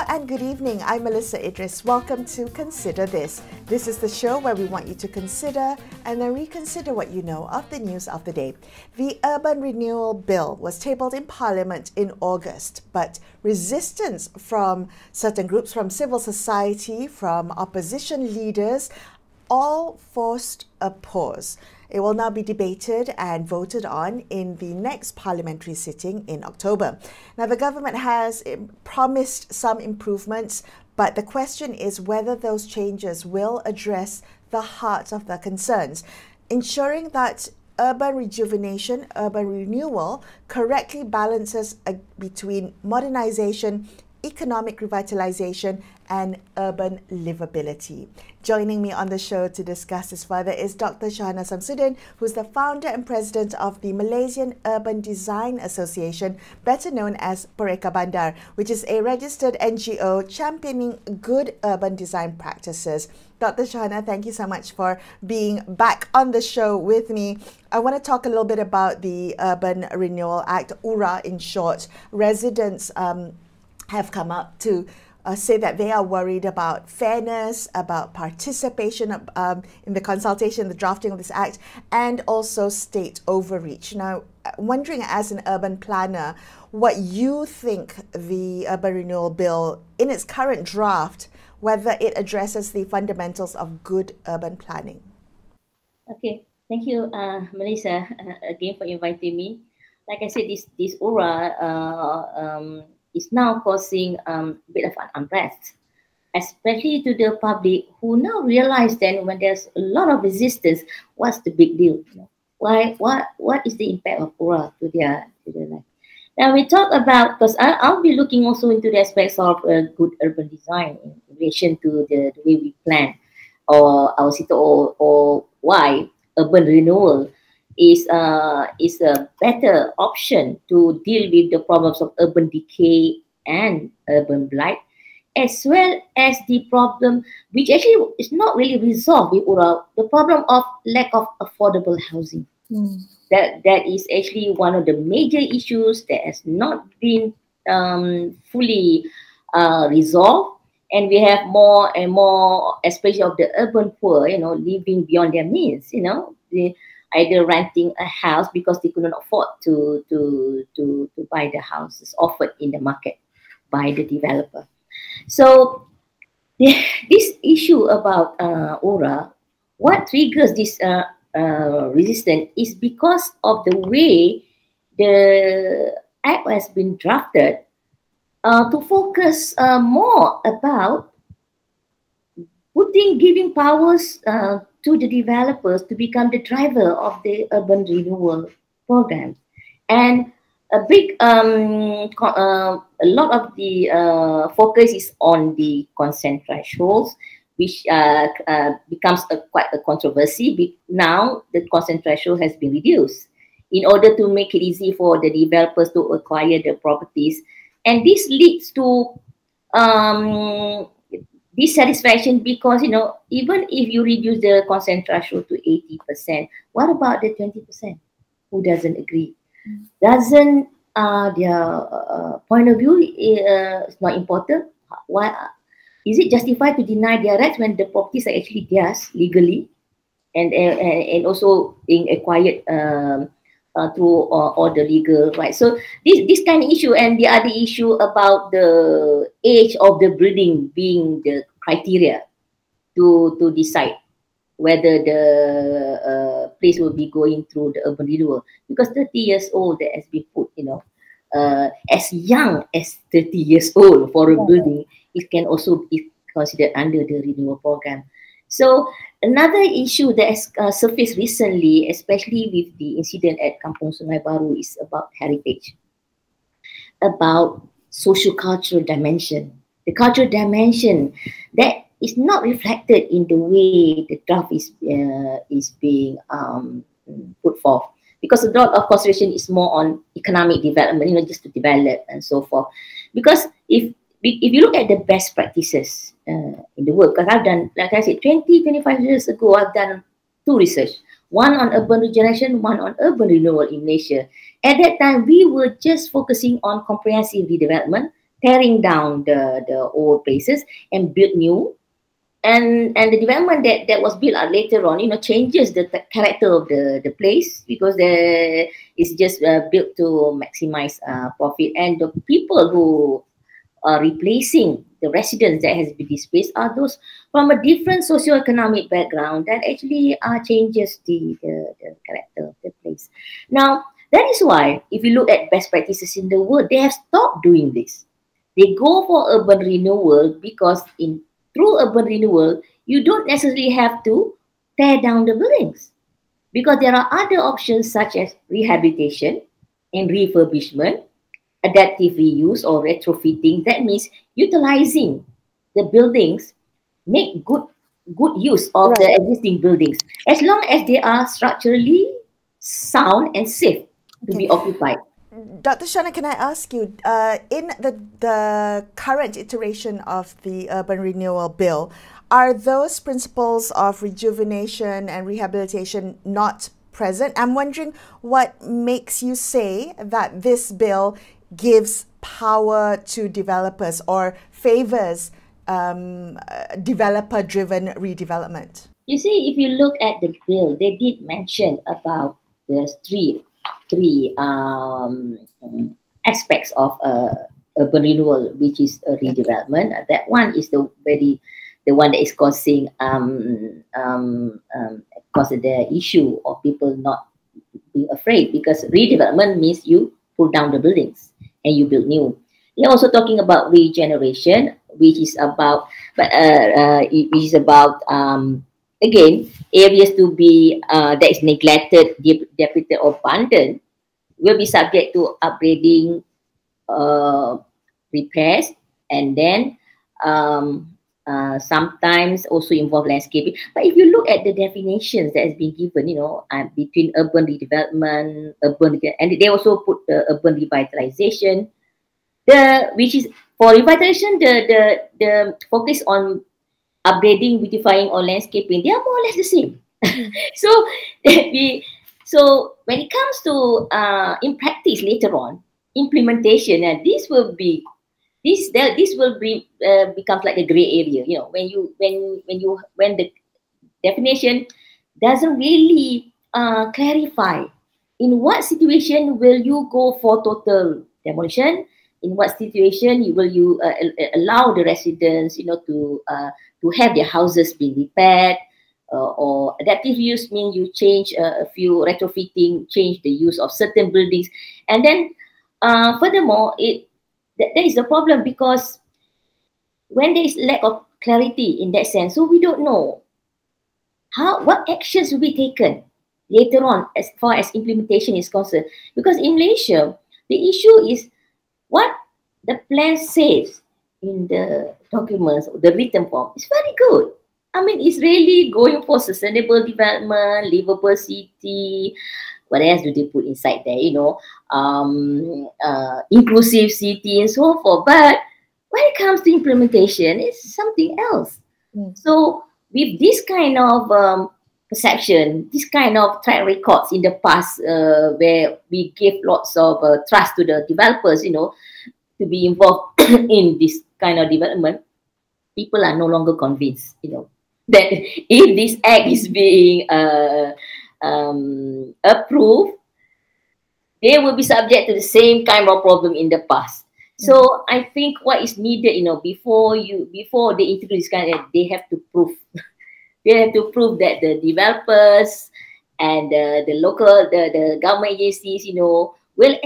and good evening. I'm Melisa Idris. Welcome to Consider This. This is the show where we want you to consider and then reconsider what you know of the news of the day. The Urban Renewal Bill was tabled in Parliament in August, but resistance from certain groups, from civil society, from opposition leaders, all forced a pause. It will now be debated and voted on in the next parliamentary sitting in October. Now, the government has promised some improvements, but the question is whether those changes will address the heart of the concerns, ensuring that urban rejuvenation, urban renewal correctly balances between modernization, economic revitalization, and urban livability. Joining me on the show to discuss this further is Dr Shuhana Shamsuddin, who's the founder and president of the Malaysian Urban Design Association, better known as PEREKABANDAR, which is a registered NGO championing good urban design practices. Dr. Shuhana, thank you so much for being back on the show with me. I want to talk a little bit about the Urban Renewal Act, URA in short. Residents have come up to say that they are worried about fairness, about participation in the consultation, the drafting of this act, and also state overreach. Now, wondering as an urban planner, what you think the Urban Renewal Bill, in its current draft, whether it addresses the fundamentals of good urban planning. Okay, thank you, Melisa, again for inviting me. Like I said, this URA is now causing a bit of an unrest, especially to the public who now realize then when there's a lot of resistance, what's the big deal? What is the impact of URA to their life? Now we talk about, because I'll be looking also into the aspects of good urban design in relation to the way we plan our city, or why urban renewal is a better option to deal with the problems of urban decay and urban blight, as well as the problem which actually is not really resolved with URA, the problem of lack of affordable housing. That is actually one of the major issues that has not been fully resolved, and we have more and more, especially of the urban poor, living beyond their means, they either renting a house because they couldn't afford to buy the houses offered in the market by the developer. So this issue about URA, what triggers this resistance is because of the way the act has been drafted to focus more about giving powers to the developers to become the driver of the urban renewal program. And a lot of the focus is on the consent thresholds, which becomes quite a controversy. Now the consent threshold has been reduced in order to make it easy for the developers to acquire the properties, and this leads to dissatisfaction, because even if you reduce the consent threshold to 80%, what about the 20% who doesn't agree? Doesn't their point of view is not important? Why is it justified to deny their rights when the properties are actually theirs legally, and also being acquired through all the legal rights? So this kind of issue, and the other issue about the age of the building being the criteria to decide whether the place will be going through the urban renewal, because 30 years old that has been put, as young as 30 years old for a building, it can also be considered under the renewal program. So another issue that has surfaced recently, especially with the incident at Kampung Sungai Baru, is about heritage, about social-cultural dimension. The cultural dimension that is not reflected in the way the draft is being put forth, because a lot of consideration is more on economic development, just to develop and so forth. Because if you look at the best practices in the world, because I've done, like I said, 25 years ago, I've done 2 research, one on urban regeneration, one on urban renewal in Malaysia. At that time, we were just focusing on comprehensive redevelopment, tearing down the old places and build new. And the development that was built later on, changes the character of the place, because it's just built to maximize profit. And the people who are replacing the residents that has been displaced are those from a different socio-economic background, that actually changes the character of the place. Now, that is why if you look at best practices in the world, they have stopped doing this. They go for urban renewal because through urban renewal, you don't necessarily have to tear down the buildings, because there are other options such as rehabilitation and refurbishment, adaptive reuse or retrofitting. That means utilizing the buildings, make good use of the existing buildings, as long as they are structurally sound and safe to be occupied. Dr. Shuhana, can I ask you, in the current iteration of the Urban Renewal Bill, are those principles of rejuvenation and rehabilitation not present? I'm wondering what makes you say that this bill gives power to developers or favors developer-driven redevelopment. You see, if you look at the bill, they did mention about the three aspects of urban renewal, which is a redevelopment. That one is the one that is causing the issue of people not being afraid, because redevelopment means you pull down the buildings and you build new. They're also talking about regeneration, which is about again, areas to be that is neglected, depleted, or abandoned will be subject to upgrading, repairs, and then sometimes also involve landscaping. But if you look at the definitions that has been given, between urban redevelopment, and they also put the urban revitalization, which is for revitalization, the focus on upgrading, beautifying, or landscaping, they are more or less the same. So when it comes to in practice later on, implementation, and this will becomes like a gray area. When the definition doesn't really clarify in what situation will you go for total demolition, in what situation will you allow the residents, to have their houses being repaired, or adaptive use means you change a few retrofitting, change the use of certain buildings, and then furthermore, that is the problem, because when there is lack of clarity in that sense, so we don't know what actions will be taken later on as far as implementation is concerned. Because in Malaysia, the issue is what the plan says in the documents, the written form, is very good. I mean, it's really going for sustainable development, livable city. What else do they put inside there? Inclusive city and so forth. But when it comes to implementation, it's something else. So with this kind of perception, this kind of track records in the past, where we gave lots of trust to the developers, to be involved in this kind of development, people are no longer convinced, that if this act is being approved, they will be subject to the same kind of problem in the past. So I think what is needed, before they introduce this kind of, they have to prove, that the developers and the local, the government agencies, will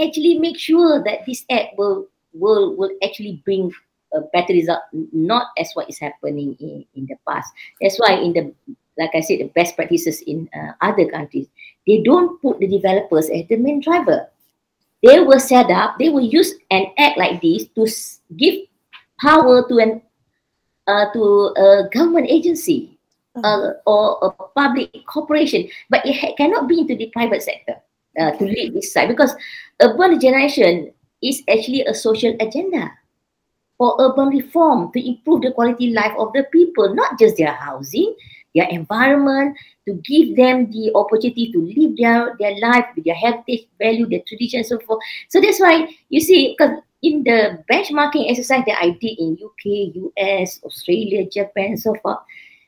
actually make sure that this act will actually bring a better result, not as what is happening in the past. That's why like I said, the best practices in other countries, they don't put the developers as the main driver. They will use an act like this to give power to a government agency or a public corporation, but it cannot be into the private sector to lead this side, because urban regeneration is actually a social agenda for urban reform to improve the quality life of the people, not just their housing, their environment, to give them the opportunity to live their life with their heritage, value, their tradition, and so forth. So that's why you see, because in the benchmarking exercise that I did in UK, US, Australia, Japan, and so forth,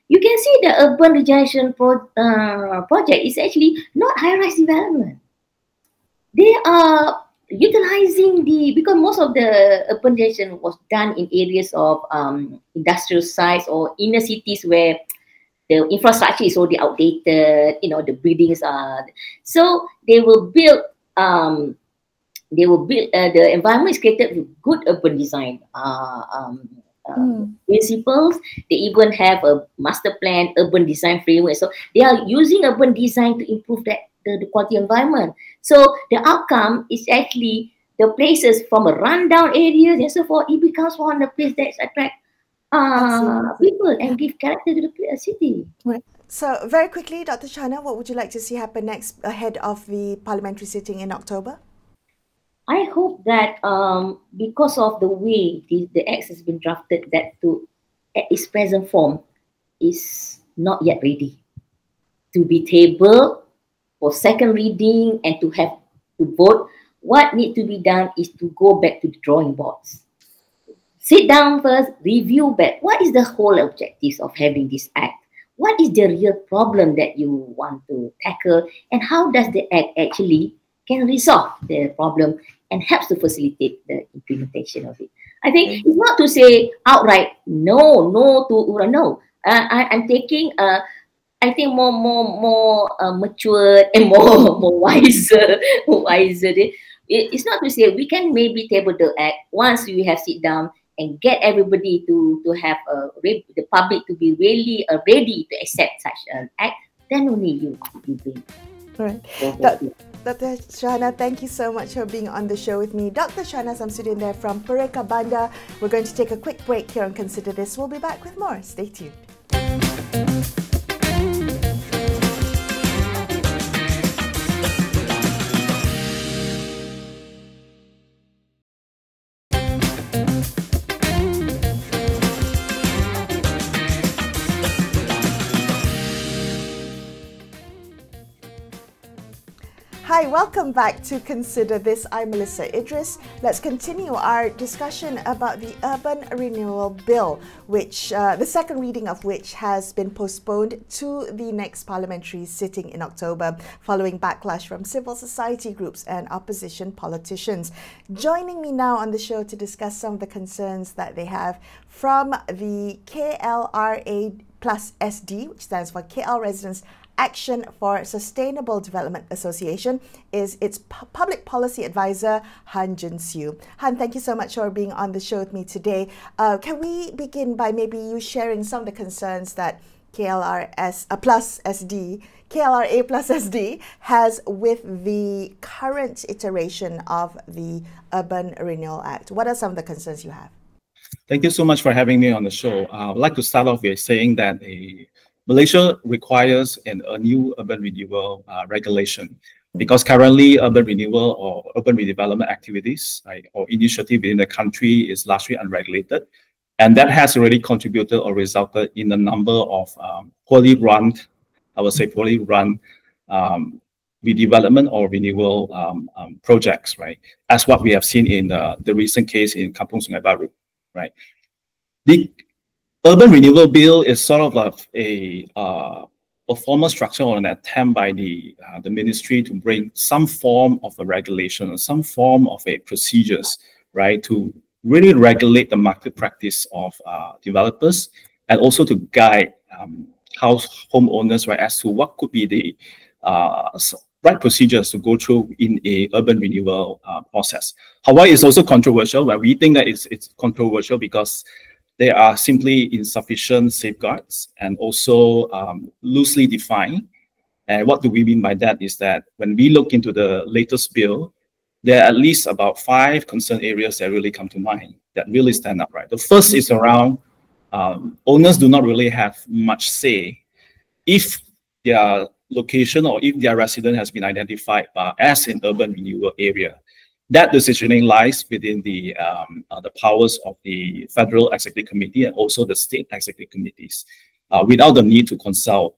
you can see the urban regeneration project is actually not high-rise development. They are utilizing because most of the urbanization was done in areas of industrial sites or inner cities where the infrastructure is already outdated, the buildings are, so they will build the environment is created with good urban design principles. They even have a master plan, urban design framework. So they are using urban design to improve the quality environment. So the outcome is actually the places from a rundown areas and so forth, it becomes one of the places that attract people and give character to the city. Right. So very quickly, Dr. Shuhana, what would you like to see happen next ahead of the parliamentary sitting in October? I hope that because of the way the Act has been drafted, that at its present form is not yet ready to be tabled for second reading and to have to vote. What needs to be done is to go back to the drawing boards. Sit down first, review back. What is the whole objectives of having this Act? What is the real problem that you want to tackle? And how does the Act actually can resolve the problem and helps to facilitate the implementation of it? I think it's not to say outright no to URA. No, I'm taking I think more mature and more wiser. It's not to say we can maybe table the Act once we have sit down and get everybody to have the public to be really ready to accept such an Act. Then only you bring. Right. Dr. Shuhana, thank you so much for being on the show with me. Dr. Shuhana Shamsuddin there from PEREKABANDAR. We're going to take a quick break here and Consider This. We'll be back with more. Stay tuned. Hi, welcome back to Consider This. I'm Melisa Idris. Let's continue our discussion about the Urban Renewal Bill, which the second reading of which has been postponed to the next parliamentary sitting in October, following backlash from civil society groups and opposition politicians. Joining me now on the show to discuss some of the concerns that they have from the KLRA+SD, which stands for KL Residents Action for Sustainable Development Association, is its public policy advisor, Han Jun Siew. Han, thank you so much for being on the show with me today. Can we begin by maybe you sharing some of the concerns that KLRA+SD has with the current iteration of the Urban Renewal Act? What are some of the concerns you have? Thank you so much for having me on the show. I would like to start off with saying that Malaysia requires a new urban renewal regulation, because currently urban renewal or urban redevelopment activities or initiative within the country is largely unregulated, and that has already contributed or resulted in a number of poorly run redevelopment or renewal projects, right? As what we have seen in the recent case in Kampung Sungai Baru, right? The Urban Renewal Bill is sort of a formal structure or an attempt by the ministry to bring some form of a regulation or some form of a procedures, right, to really regulate the market practice of developers, and also to guide homeowners, right, as to what could be the right procedures to go through in a urban renewal process. However, it's also controversial. Where we think that it's controversial because there are simply insufficient safeguards and also loosely defined. And what do we mean by that is that when we look into the latest bill, there are at least about 5 concern areas that really come to mind, that really stand out, right? The first is around owners do not really have much say if their location or if their resident has been identified as an urban renewal area. That decisioning lies within the powers of the Federal Executive Committee and also the state executive committees. without the need to consult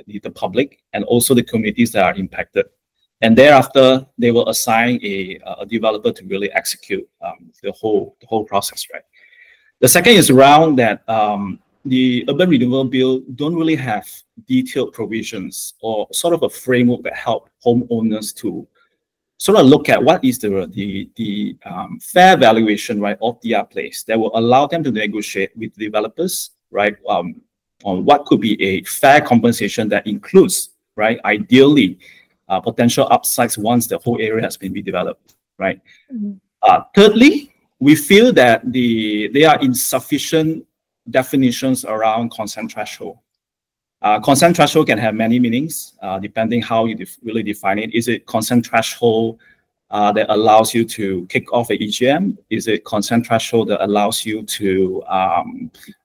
the public and also the communities that are impacted. And thereafter, they will assign a developer to really execute the whole process, right? The second is around that the Urban Renewal Bill don't really have detailed provisions or sort of a framework that help homeowners to sort of look at what is the fair valuation, right, of their place that will allow them to negotiate with developers, right, on what could be a fair compensation that includes, right, ideally, potential upsides once the whole area has been redeveloped, right? Mm-hmm. Thirdly, we feel that there are insufficient definitions around consent threshold. Consent threshold can have many meanings, depending how you really define it. Is it consent threshold that allows you to kick off an EGM? Is it consent threshold that allows you to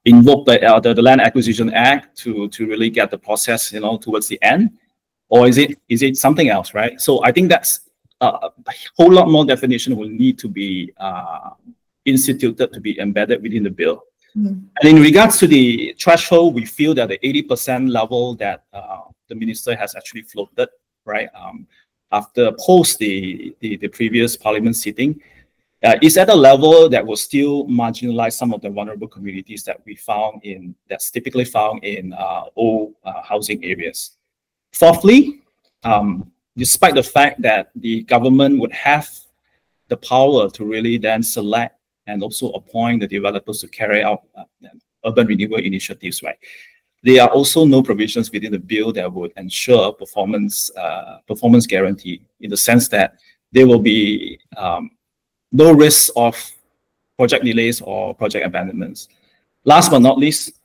invoke the Land Acquisition Act to really get the process, towards the end? Or is it something else, right? So I think that's a whole lot more definition will need to be instituted to be embedded within the bill. Mm-hmm. And in regards to the threshold, we feel that the 80% level that the minister has actually floated, right, after post the previous parliament sitting, is at a level that will still marginalize some of the vulnerable communities that's typically found in old housing areas. Fourthly, despite the fact that the government would have the power to really then select and also appoint the developers to carry out urban renewal initiatives, right? There are also no provisions within the bill that would ensure performance guarantee, in the sense that there will be no risk of project delays or project abandonments. Last but not least,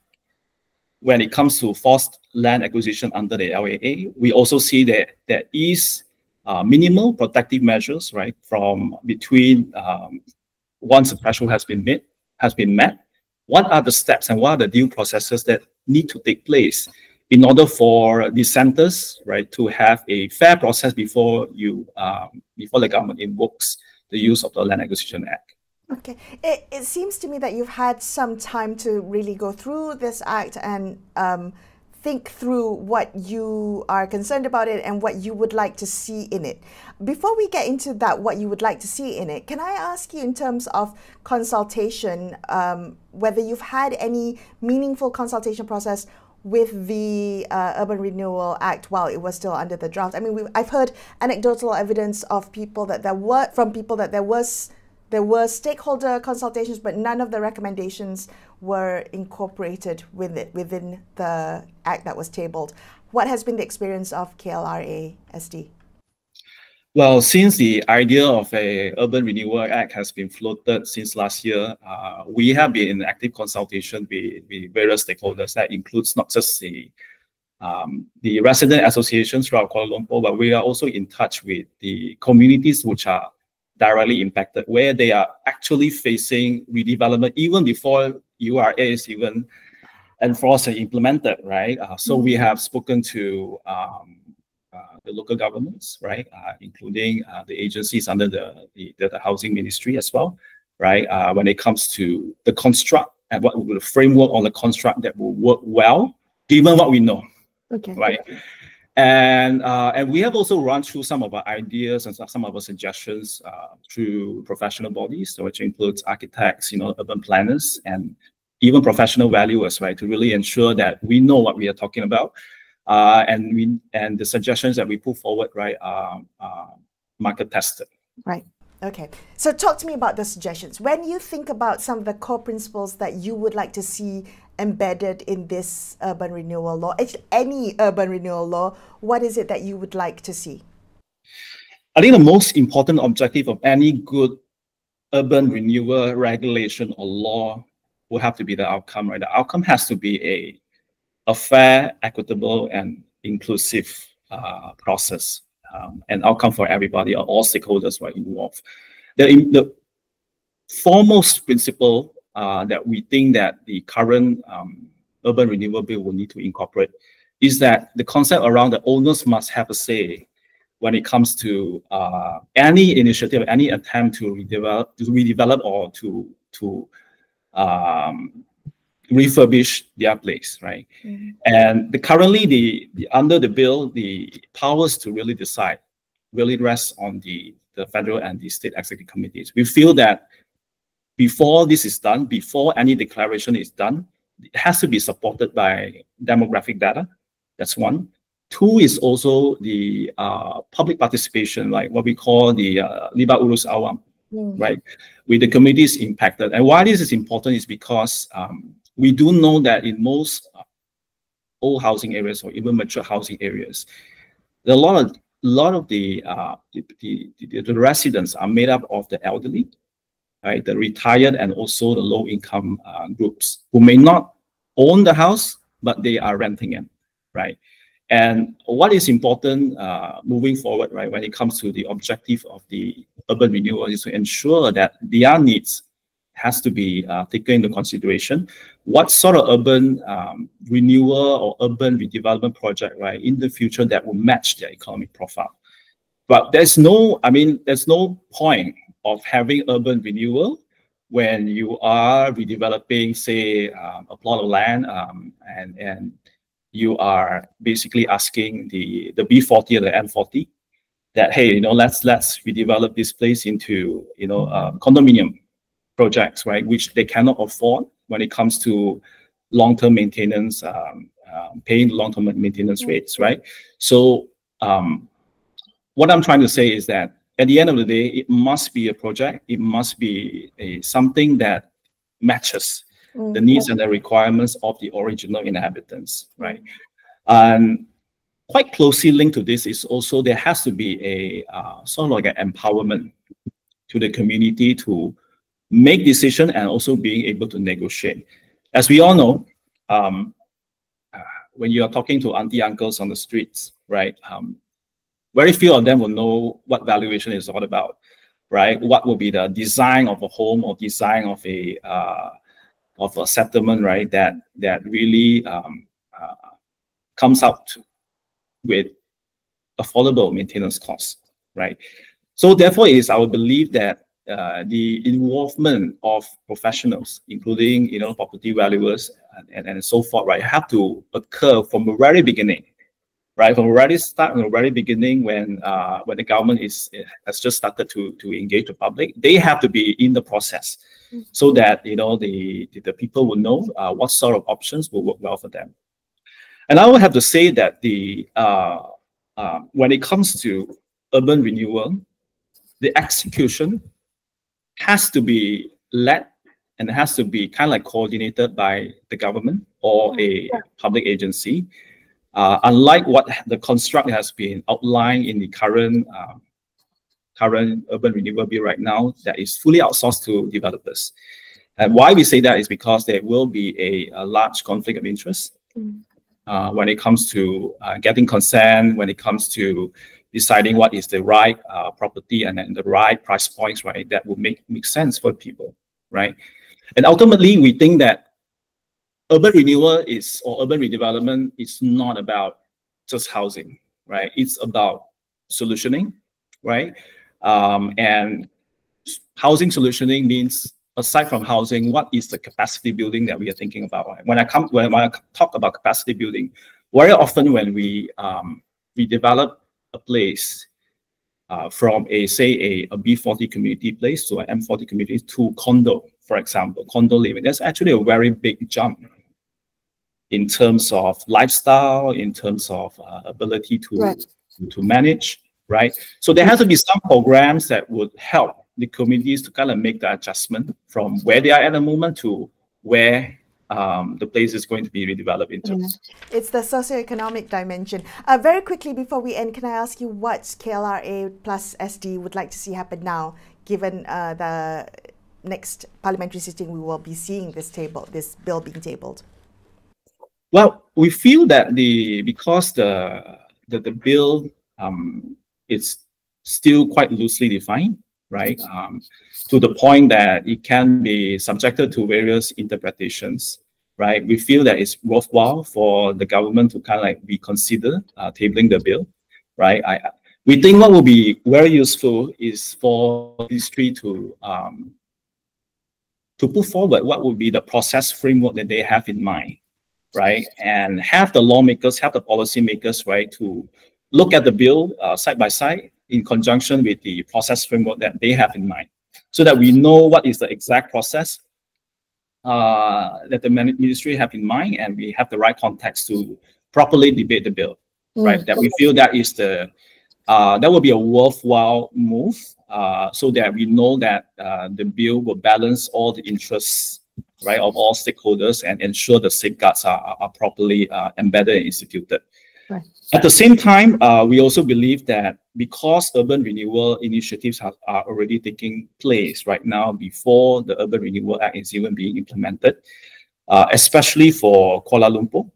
when it comes to forced land acquisition under the LAA, we also see that there is minimal protective measures, right, from between once the threshold has been met. What are the steps and what are the due processes that need to take place in order for the centers, right, to have a fair process before the government invokes the use of the Land Acquisition Act? Okay, it seems to me that you've had some time to really go through this act and think through what you are concerned about it and what you would like to see in it. Before we get into that, what you would like to see in it, can I ask you in terms of consultation, whether you've had any meaningful consultation process with the Urban Renewal Act while it was still under the draft? I mean, I've heard anecdotal evidence of people that there were stakeholder consultations, but none of the recommendations were incorporated within the act that was tabled. What has been the experience of KLRA+SD? Well, since the idea of a Urban Renewal Act has been floated since last year, we have been in active consultation with various stakeholders. That includes not just the resident associations throughout Kuala Lumpur, but we are also in touch with the communities which are directly impacted, where they are actually facing redevelopment even before URA is even enforced and implemented, right? So we have spoken to the local governments, right, including the agencies under the Housing Ministry as well, right? When it comes to the construct and what the framework on the construct that will work well, given what we know, okay, right? And we have also run through some of our ideas and some of our suggestions through professional bodies, so which includes architects, urban planners, and even professional valuers, right, to really ensure that we know what we are talking about, and the suggestions that we put forward, right, are market tested. Right. Okay. So talk to me about the suggestions. When you think about some of the core principles that you would like to see embedded in this urban renewal law, any urban renewal law, what is it that you would like to see? I think the most important objective of any good urban renewal regulation or law will have to be the outcome, right? The outcome has to be a fair, equitable, and inclusive process, an outcome for everybody, or all stakeholders who are involved. The foremost principle that we think that the current Urban Renewal Bill will need to incorporate is that the concept around the owners must have a say when it comes to any initiative, any attempt to redevelop or to refurbish their place, right? And currently, under the bill, the powers to really decide really rests on the federal and the state executive committees. We feel that before this is done, before any declaration is done, it has to be supported by demographic data. That's one. Two is also the public participation, like what we call the Liba Urus Awam, right? With the communities impacted. And why this is important is because we do know that in most old housing areas or even mature housing areas, there are a lot of the residents are made up of the elderly, right? The retired and also the low-income groups who may not own the house, but they are renting it, right? And what is important moving forward, right, when it comes to the objective of the urban renewal is to ensure that their needs has to be taken into consideration. What sort of urban renewal or urban redevelopment project, right, in the future that will match their economic profile? But there's no point of having urban renewal when you are redeveloping, say, a plot of land and you are basically asking the B40 or the M40 that, hey, let's redevelop this place into, condominium projects, right, which they cannot afford when it comes to long-term maintenance, paying long-term maintenance rates, right? So what I'm trying to say is that at the end of the day, it must be a project. It must be something that matches the needs and the requirements of the original inhabitants, right? And quite closely linked to this is also there has to be a sort of like an empowerment to the community to make decisions and also being able to negotiate. As we all know, when you are talking to auntie uncles on the streets, right? Very few of them will know what valuation is all about, right? What will be the design of a home or design of a settlement, right? That really comes out with affordable maintenance costs, right? So therefore, it is our belief that the involvement of professionals, including property valuers and so forth, right, have to occur from the very beginning, right? From the very beginning when the government has just started to engage the public, they have to be in the process so that the people will know what sort of options will work well for them. And I would have to say that when it comes to urban renewal, the execution has to be led and has to be kind of like coordinated by the government or a public agency. Unlike what the construct has been outlined in the current urban renewal bill right now, that is fully outsourced to developers. And why we say that is because there will be a large conflict of interest when it comes to getting consent, when it comes to deciding what is the right property and then the right price points, right, that will make sense for people, right? And ultimately, we think that urban renewal or urban redevelopment is not about just housing, right? It's about solutioning, right? And housing solutioning means, aside from housing, what is the capacity building that we are thinking about? Right? When I talk about capacity building, very often when we develop a place from a B40 community place to an M40 community to condo, for example, condo living, that's actually a very big jump in terms of lifestyle, in terms of ability to manage, right? So there has to be some programs that would help the communities to kind of make the adjustment from where they are at the moment to where the place is going to be redeveloped into. It's the socioeconomic dimension. Very quickly before we end, can I ask you what KLRA+SD would like to see happen now, given the next parliamentary sitting we will be seeing this bill being tabled? Well, we feel that because the bill is still quite loosely defined, right? To the point that it can be subjected to various interpretations, right? We feel that it's worthwhile for the government to kind of like reconsider tabling the bill, right? We think what will be very useful is for these three to to put forward what would be the process framework that they have in mind, right? And have the lawmakers, have the policymakers, right, to look at the bill side by side in conjunction with the process framework that they have in mind, so that we know what is the exact process that the ministry have in mind, and we have the right context to properly debate the bill, right? That we feel that is the that will be a worthwhile move, so that we know that the bill will balance all the interests, right, of all stakeholders and ensure the safeguards are properly embedded and instituted. Right. At the same time, we also believe that because urban renewal initiatives are already taking place right now before the Urban Renewal Act is even being implemented, especially for Kuala Lumpur,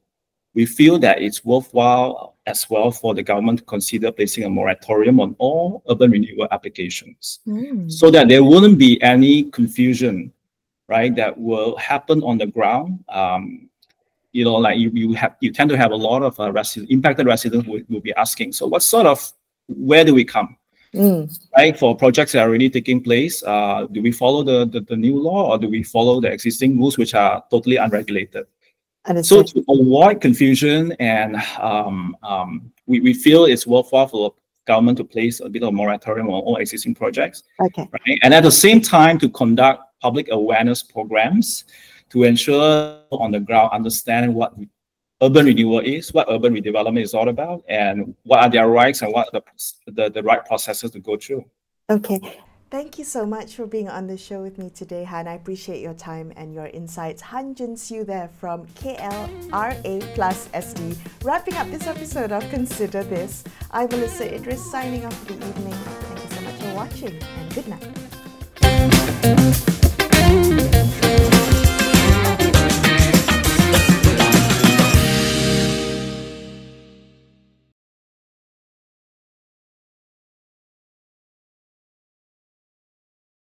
we feel that it's worthwhile as well for the government to consider placing a moratorium on all urban renewal applications, so that there wouldn't be any confusion, right, that will happen on the ground. You know, like you tend to have a lot of impacted residents will be asking, so what sort of, where do we come, right, for projects that are already taking place? Do we follow the new law, or do we follow the existing rules, which are totally unregulated? So to avoid confusion, and we feel it's worthwhile for government to place a bit of moratorium on all existing projects. Okay. Right? And at the same time, to conduct public awareness programs to ensure on the ground understand what urban renewal is, what urban redevelopment is all about, and what are their rights and what are the right processes to go through. Okay. Thank you so much for being on the show with me today, Han. I appreciate your time and your insights. Han Jun Siew there from KLRA+SD. Wrapping up this episode of Consider This. I'm Melisa Idris signing off for the evening. Thank you so much for watching, and good night.